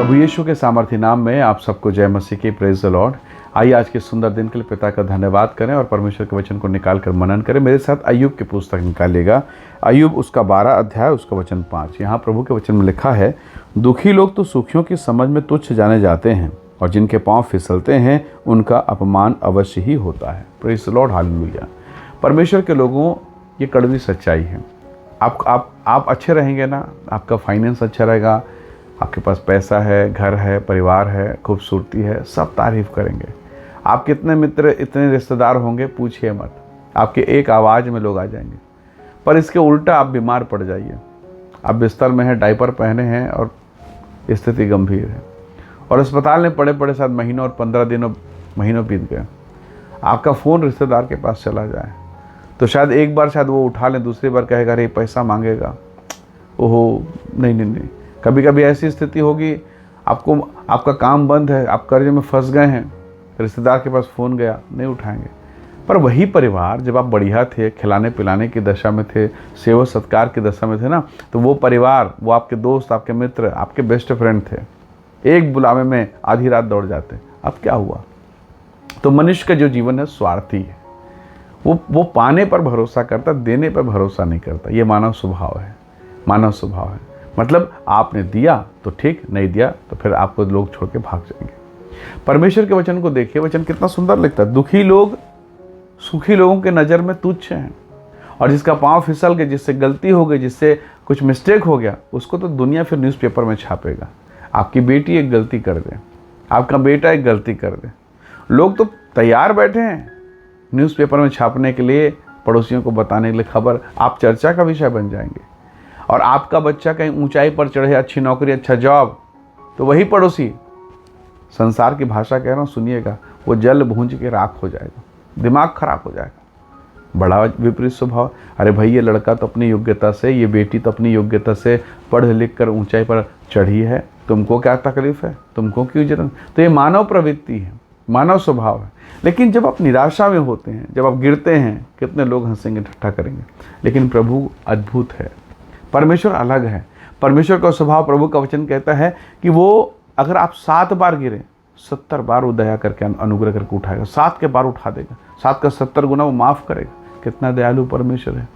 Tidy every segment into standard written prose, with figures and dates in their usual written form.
प्रभु यीशु के सामर्थ्य नाम में आप सबको जय मसीह की, प्रेज द लॉर्ड। आइए आज के सुंदर दिन के लिए पिता का धन्यवाद करें और परमेश्वर के वचन को निकाल कर मनन करें। मेरे साथ अय्यूब की पुस्तक निकालिएगा। अय्यूब उसका 12 अध्याय उसका वचन 5। यहाँ प्रभु के वचन में लिखा है, दुखी लोग तो सुखियों की समझ में तुच्छ जाने जाते हैं और जिनके पाँव फिसलते हैं उनका अपमान अवश्य ही होता है। Praise the Lord, hallelujah. परमेश्वर के लोगों, ये कड़वी सच्चाई है। आप अच्छे रहेंगे ना, आपका फाइनेंस अच्छा रहेगा, आपके पास पैसा है, घर है, परिवार है, खूबसूरती है, सब तारीफ करेंगे। आप कितने मित्र, इतने रिश्तेदार होंगे, पूछिए मत। आपके एक आवाज़ में लोग आ जाएंगे। पर इसके उल्टा आप बीमार पड़ जाइए, आप बिस्तर में हैं, डायपर पहने हैं और स्थिति गंभीर है और अस्पताल में पड़े पड़े शायद महीनों और 15 दिनों महीनों बीत गए। आपका फ़ोन रिश्तेदार के पास चला जाए तो शायद एक बार शायद वो उठा लें, दूसरी बार कहेगा अरे पैसा मांगेगा, ओहो नहीं। कभी कभी ऐसी स्थिति होगी, आपका काम बंद है, आप कर्ज में फंस गए हैं, रिश्तेदार के पास फ़ोन गया, नहीं उठाएंगे। पर वही परिवार जब आप बढ़िया थे, खिलाने पिलाने की दशा में थे, सेवा सत्कार की दशा में थे ना, तो वो परिवार, वो आपके दोस्त, आपके मित्र, आपके बेस्ट फ्रेंड थे, एक बुलावे में आधी रात दौड़ जाते। अब क्या हुआ? तो मनुष्य का जो जीवन है स्वार्थी है। वो पाने पर भरोसा करता, देने पर भरोसा नहीं करता। ये मानव स्वभाव है, मानव स्वभाव है। मतलब आपने दिया तो ठीक, नहीं दिया तो फिर आपको लोग छोड़ के भाग जाएंगे। परमेश्वर के वचन को देखिए, वचन कितना सुंदर लिखता है। दुखी लोग सुखी लोगों के नज़र में तुच्छ हैं और जिसका पाँव फिसल गया, जिससे गलती हो गई, जिससे कुछ मिस्टेक हो गया, उसको तो दुनिया फिर न्यूज़पेपर में छापेगा। आपकी बेटी एक गलती कर दे, आपका बेटा एक गलती कर दे, लोग तो तैयार बैठे हैं न्यूज़पेपर में छापने के लिए, पड़ोसियों को बताने के लिए खबर, आप चर्चा का विषय बन जाएंगे। और आपका बच्चा कहीं ऊंचाई पर चढ़े, अच्छी नौकरी, अच्छा जॉब, तो वही पड़ोसी, संसार की भाषा कह रहा हूँ, सुनिएगा, वो जल भूंज के राख हो जाएगा, दिमाग खराब हो जाएगा। बड़ा विपरीत स्वभाव। अरे भाई, ये लड़का तो अपनी योग्यता से, ये बेटी तो अपनी योग्यता से पढ़ लिख कर ऊंचाई पर चढ़ी है, तुमको क्या तकलीफ है, तुमको क्यों जरूरत? तो ये मानव प्रवृत्ति है, मानव स्वभाव है। लेकिन जब आप निराशा में होते हैं, जब आप गिरते हैं, कितने लोग हंसेंगे, ठट्ठा करेंगे। लेकिन प्रभु अद्भुत है, परमेश्वर अलग है। परमेश्वर का स्वभाव, प्रभु का वचन कहता है कि वो अगर आप 7 बार गिरे, 70 बार वो दया करके अनुग्रह करके उठाएगा, 7 के बार उठा देगा, 7 का 70 गुना वो माफ़ करेगा। कितना दयालु परमेश्वर है।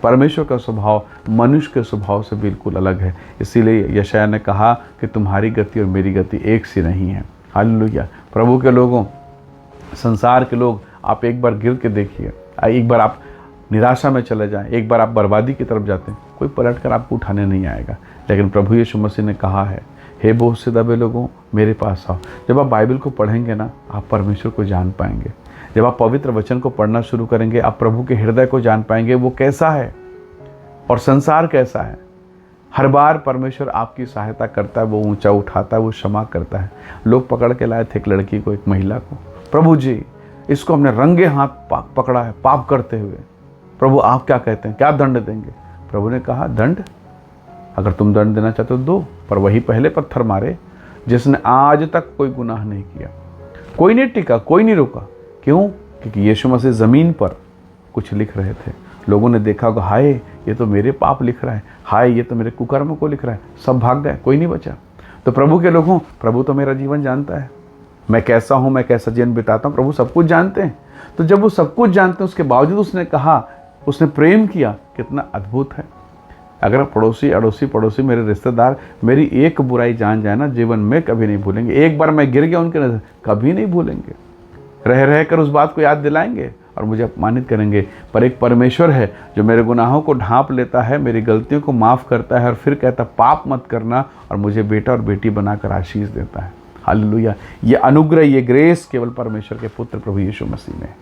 परमेश्वर का स्वभाव मनुष्य के स्वभाव से बिल्कुल अलग है। इसीलिए यशायाह ने कहा कि तुम्हारी गति और मेरी गति एक सी नहीं है। हालेलुया। प्रभु के लोगों, संसार के लोग, आप एक बार गिर के देखिए, एक बार आप निराशा में चले जाएं, एक बार आप बर्बादी की तरफ जाते हैं, कोई पलट कर आपको उठाने नहीं आएगा। लेकिन प्रभु यीशु मसीह ने कहा है, हे बोझ से दबे लोगों, मेरे पास आओ। जब आप बाइबल को पढ़ेंगे ना, आप परमेश्वर को जान पाएंगे। जब आप पवित्र वचन को पढ़ना शुरू करेंगे, आप प्रभु के हृदय को जान पाएंगे, वो कैसा है और संसार कैसा है। हर बार परमेश्वर आपकी सहायता करता है, वो ऊंचा उठाता है, वो क्षमा करता है। लोग पकड़ के लाए थे एक लड़की को, एक महिला को, प्रभु जी इसको हमने रंगे हाथ पकड़ा है पाप करते हुए, प्रभु आप क्या कहते हैं, क्या दंड देंगे? प्रभु ने कहा, दंड? अगर तुम दंड देना चाहते हो दो, पर वही पहले पत्थर मारे जिसने आज तक कोई गुनाह नहीं किया। कोई नहीं टिका, कोई नहीं रुका। क्यों? क्योंकि यीशु मसीह ज़मीन पर कुछ लिख रहे थे। लोगों ने देखा होगा, हाय ये तो मेरे पाप लिख रहा है, हाय ये तो मेरे कुकर्म को लिख रहा है। सब भाग गए, कोई नहीं बचा। तो प्रभु के लोगों, प्रभु तो मेरा जीवन जानता है, मैं कैसा हूँ, मैं कैसा जीवन बिताता हूँ, प्रभु सब कुछ जानते हैं। तो जब वो सब कुछ जानते हैं, उसके बावजूद उसने कहा, उसने प्रेम किया, कितना अद्भुत है। अगर पड़ोसी, अड़ोसी, पड़ोसी, मेरे रिश्तेदार मेरी एक बुराई जान जाए ना, जीवन में कभी नहीं भूलेंगे। एक बार मैं गिर गया उनके नजर, कभी नहीं भूलेंगे, रह रह कर उस बात को याद दिलाएंगे और मुझे अपमानित करेंगे। पर एक परमेश्वर है जो मेरे गुनाहों को ढांप लेता है, मेरी गलतियों को माफ़ करता है और फिर कहता पाप मत करना, और मुझे बेटा और बेटी बनाकर आशीष देता है। हालेलुया। ये अनुग्रह, ये ग्रेस केवल परमेश्वर के पुत्र प्रभु यीशु मसीह में।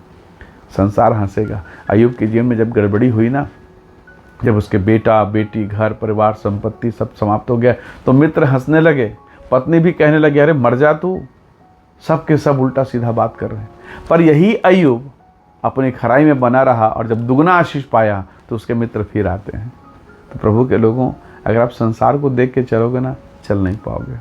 संसार हंसेगा। अय्यूब के जीवन में जब गड़बड़ी हुई ना, जब उसके बेटा, बेटी, घर, परिवार, संपत्ति सब समाप्त हो गया, तो मित्र हंसने लगे, पत्नी भी कहने लगी, अरे मर जा तू। सब के सब उल्टा सीधा बात कर रहे हैं। पर यही अय्यूब अपनी खराई में बना रहा और जब दुगना आशीष पाया तो उसके मित्र फिर आते हैं। तो प्रभु के लोगों, अगर आप संसार को देख के चलोगे ना, चल नहीं पाओगे।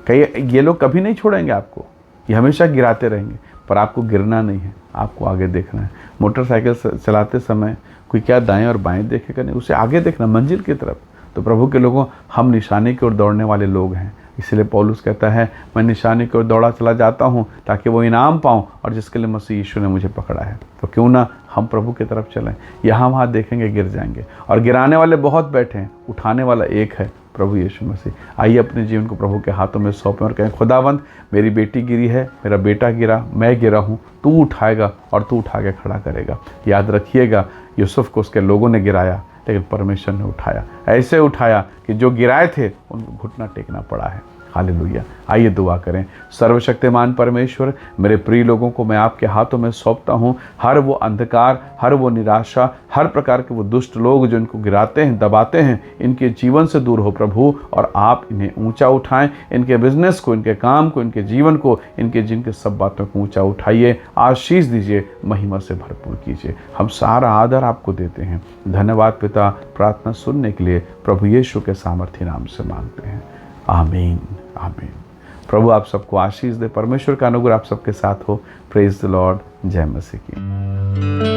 कई ये लोग कभी नहीं छोड़ेंगे आपको, ये हमेशा गिराते रहेंगे, पर आपको गिरना नहीं है, आपको आगे देखना है। मोटरसाइकिल चलाते समय कोई क्या दाएं और बाएं देखेगा नहीं, उसे आगे देखना, मंजिल की तरफ। तो प्रभु के लोगों, हम निशाने की ओर दौड़ने वाले लोग हैं। इसलिए पौलुस कहता है, मैं निशानी की ओर दौड़ा चला जाता हूँ ताकि वो इनाम पाऊँ और जिसके लिए मसीह यीशु ने मुझे पकड़ा है। तो क्यों ना हम प्रभु की तरफ चलें। यहाँ वहाँ देखेंगे गिर जाएंगे, और गिराने वाले बहुत बैठे हैं, उठाने वाला एक है, प्रभु यीशु मसीह। आइए अपने जीवन को प्रभु के हाथों में सौंपें और कहें, खुदावंद मेरी बेटी गिरी है, मेरा बेटा गिरा, मैं गिरा हूँ, तू उठाएगा और तू उठा के खड़ा करेगा। याद रखिएगा, यूसुफ को उसके लोगों ने गिराया लेकिन परमेश्वर ने उठाया, ऐसे उठाया कि जो गिराए थे उनको घुटना टेकना पड़ा है। हालेलुया। आइए दुआ करें। सर्वशक्तिमान परमेश्वर, मेरे प्रिय लोगों को मैं आपके हाथों में सौंपता हूँ। हर वो अंधकार, हर वो निराशा, हर प्रकार के वो दुष्ट लोग जो इनको गिराते हैं, दबाते हैं, इनके जीवन से दूर हो प्रभु, और आप इन्हें ऊंचा उठाएं। इनके बिजनेस को, इनके काम को, इनके जीवन को, इनके जिनके सब बातों को ऊंचा उठाइए, आशीष दीजिए, महिमा से भरपूर कीजिए। हम सारा आदर आपको देते हैं। धन्यवाद पिता, प्रार्थना सुनने के लिए प्रभु यीशु के सामर्थ्य नाम से मांगते हैं। आमीन, आमीन। प्रभु आप सबको आशीष दे। परमेश्वर का अनुग्रह आप सबके साथ हो। Praise the Lord. जय मसीह की।